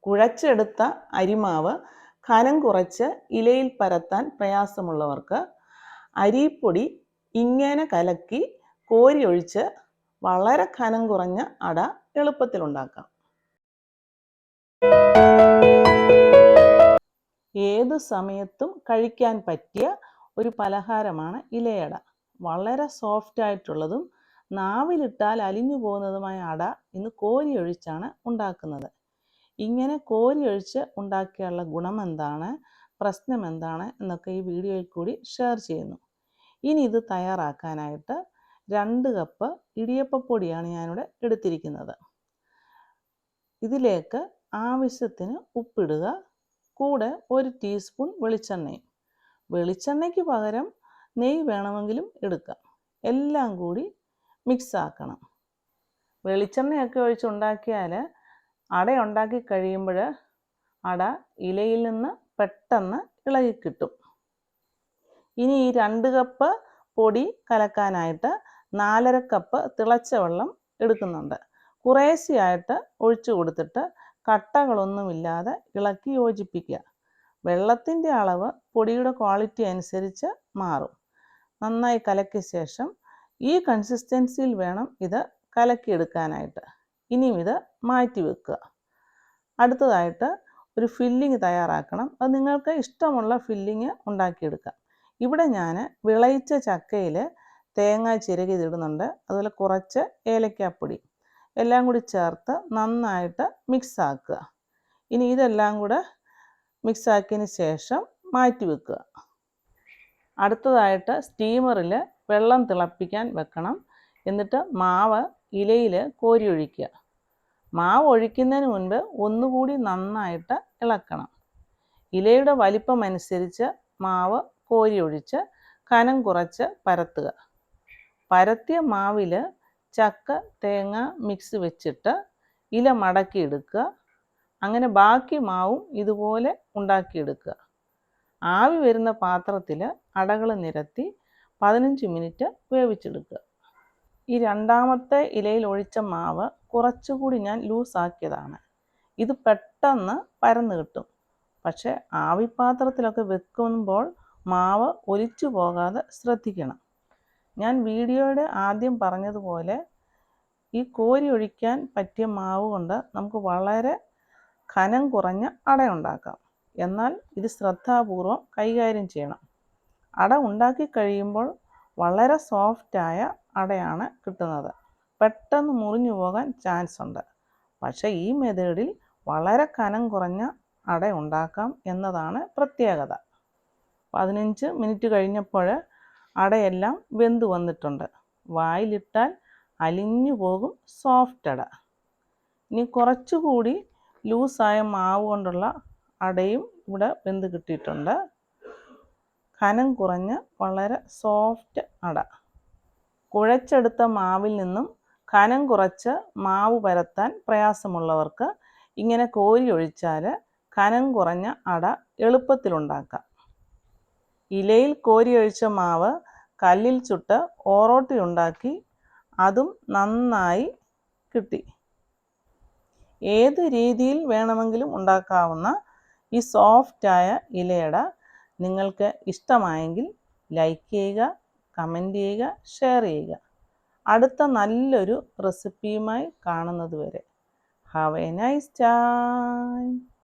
കുഴച്ചെടുത്ത അരിമാവ് കനം കുറച്ച് ഇലയിൽ പരത്താൻ പ്രയാസമുള്ളവർക്ക് അരിപ്പൊടി ഇങ്ങനെ കലക്കി കോരി ഒഴിച്ച് വളരെ കനം കുറഞ്ഞ അട എളുപ്പത്തിൽ ഉണ്ടാക്കാം. ഏതു സമയത്തും കഴിക്കാൻ പറ്റിയ ഒരു പലഹാരമാണ് ഇലയട. വളരെ സോഫ്റ്റ് ആയിട്ടുള്ളതും നാവിലിട്ടാൽ അലിഞ്ഞു പോകുന്നതുമായ അട ഇന്ന് കോരി ഒഴിച്ചാണ് ഉണ്ടാക്കുന്നത്. ഇങ്ങനെ കോരി ഒഴിച്ച് ഉണ്ടാക്കിയുള്ള ഗുണം എന്താണ്, പ്രശ്നം എന്താണ് എന്നൊക്കെ ഈ വീഡിയോയിൽ കൂടി ഷെയർ ചെയ്യുന്നു. ഇനി ഇത് തയ്യാറാക്കാനായിട്ട് 2 കപ്പ് ഇടിയപ്പപ്പൊടിയാണ് ഞാനിവിടെ എടുത്തിരിക്കുന്നത്. ഇതിലേക്ക് ആവശ്യത്തിന് ഉപ്പിടുക, കൂടെ 1 ടീസ്പൂൺ വെളിച്ചെണ്ണയും. വെളിച്ചെണ്ണയ്ക്ക് പകരം നെയ്യ് വേണമെങ്കിലും എടുക്കാം. എല്ലാം കൂടി മിക്സ് ആക്കണം. വെളിച്ചെണ്ണയൊക്കെ ഒഴിച്ച് ഉണ്ടാക്കിയാൽ അട ഉണ്ടാക്കി കഴിയുമ്പോൾ അട ഇലയിൽ നിന്ന് പെട്ടെന്ന് ഇളകി കിട്ടും. ഇനി ഈ 2 കപ്പ് പൊടി കലക്കാനായിട്ട് 4.5 കപ്പ് തിളച്ച വെള്ളം എടുക്കുന്നുണ്ട്. കുറേശ്ശെയായിട്ട് ഒഴിച്ചു കൊടുത്തിട്ട് കട്ടകളൊന്നുമില്ലാതെ ഇളക്കി യോജിപ്പിക്കുക. വെള്ളത്തിൻ്റെ അളവ് പൊടിയുടെ ക്വാളിറ്റി അനുസരിച്ച് മാറും. നന്നായി കലക്കിയ ശേഷം ഈ കൺസിസ്റ്റൻസിയിൽ വേണം ഇത് കലക്കിയെടുക്കാനായിട്ട്. ഇനിയും ഇത് മാറ്റി വെക്കുക. അടുത്തതായിട്ട് ഒരു ഫില്ലിങ് തയ്യാറാക്കണം. അത് നിങ്ങൾക്ക് ഇഷ്ടമുള്ള ഫില്ലിങ് ഉണ്ടാക്കിയെടുക്കാം. ഇവിടെ ഞാൻ വിളയിച്ച ചക്കയിൽ തേങ്ങ ചിരകിയിടുന്നുണ്ട്. അതുപോലെ കുറച്ച് ഏലക്കാപ്പൊടി എല്ലാം കൂടി ചേർത്ത് നന്നായിട്ട് മിക്സ് ആക്കുക. ഇനി ഇതെല്ലാം കൂടെ മിക്സ് ആക്കിയതിന് ശേഷം മാറ്റി വെക്കുക. അടുത്തതായിട്ട് സ്റ്റീമറിൽ വെള്ളം തിളപ്പിക്കാൻ വെക്കണം. എന്നിട്ട് മാവ് ഇലയിൽ കോരി ഒഴിക്കുക. മാവ് ഒഴിക്കുന്നതിന് മുൻപ് ഒന്നുകൂടി നന്നായിട്ട് ഇളക്കണം. ഇലയുടെ വലിപ്പം അനുസരിച്ച് മാവ് കോരി ഒഴിച്ച് കനം കുറച്ച് പരത്തുക. പരത്തിയ മാവിൽ ചക്ക തേങ്ങ മിക്സ് വെച്ചിട്ട് ഇല മടക്കിയെടുക്കുക. അങ്ങനെ ബാക്കി മാവും ഇതുപോലെ ഉണ്ടാക്കിയെടുക്കുക. ആവി വരുന്ന പാത്രത്തിൽ അടകൾ നിരത്തി 15 മിനിറ്റ് വേവിച്ചെടുക്കുക. ഈ രണ്ടാമത്തെ ഇലയിൽ ഒഴിച്ച മാവ് കുറച്ചുകൂടി ഞാൻ ലൂസാക്കിയതാണ്. ഇത് പെട്ടെന്ന് പരന്ന് കിട്ടും. പക്ഷേ ആവിപ്പാത്രത്തിലൊക്കെ വെക്കുമ്പോൾ മാവ് ഒലിച്ചു പോകാതെ ശ്രദ്ധിക്കണം. ഞാൻ വീഡിയോയുടെ ആദ്യം പറഞ്ഞതുപോലെ ഈ കോരി ഒഴിക്കാൻ പറ്റിയ മാവ് കൊണ്ട് നമുക്ക് വളരെ കനം കുറഞ്ഞ അട ഉണ്ടാക്കാം. എന്നാൽ ഇത് ശ്രദ്ധാപൂർവം കൈകാര്യം ചെയ്യണം. അട ഉണ്ടാക്കി കഴിയുമ്പോൾ വളരെ സോഫ്റ്റായ അടയാണ് കിട്ടുന്നത്. പെട്ടെന്ന് മുറിഞ്ഞു പോകാൻ ചാൻസ് ഉണ്ട്. പക്ഷേ ഈ മെത്തേഡിൽ വളരെ കനം കുറഞ്ഞ അട ഉണ്ടാക്കാം എന്നതാണ് പ്രത്യേകത. 15 മിനിറ്റ് കഴിഞ്ഞപ്പോൾ അടയെല്ലാം വെന്ത് വന്നിട്ടുണ്ട്. വായിലിട്ടാൽ അലിഞ്ഞു പോകും സോഫ്റ്റ് അട. ഇനി കുറച്ചുകൂടി ലൂസായ മാവ് കൊണ്ടുള്ള അടയും ഇവിടെ വെന്ത് കിട്ടിയിട്ടുണ്ട്. കനം കുറഞ്ഞ് വളരെ സോഫ്റ്റ് അട. കുഴച്ചെടുത്ത മാവിൽ നിന്നും കനം കുറച്ച് മാവ് പരത്താൻ പ്രയാസമുള്ളവർക്ക് ഇങ്ങനെ കോരി ഒഴിച്ചാൽ കനം കുറഞ്ഞ അട എളുപ്പത്തിലുണ്ടാക്കാം. ഇലയിൽ കോരി ഒഴിച്ച മാവ് കല്ലിൽ ചുട്ട് ഓറോട്ടി ഉണ്ടാക്കി അതും നന്നായി കിട്ടി. ഏത് രീതിയിൽ വേണമെങ്കിലും ഉണ്ടാക്കാവുന്ന ഈ സോഫ്റ്റായ ഇലയട നിങ്ങൾക്ക് ഇഷ്ടമായെങ്കിൽ ലൈക്ക് ചെയ്യുക, കമൻറ്റ് ചെയ്യുക, ഷെയർ ചെയ്യുക. അടുത്ത നല്ലൊരു റെസിപ്പിയുമായി കാണുന്നത് വരെ ഹാവ് എ നൈസ് ടൈം.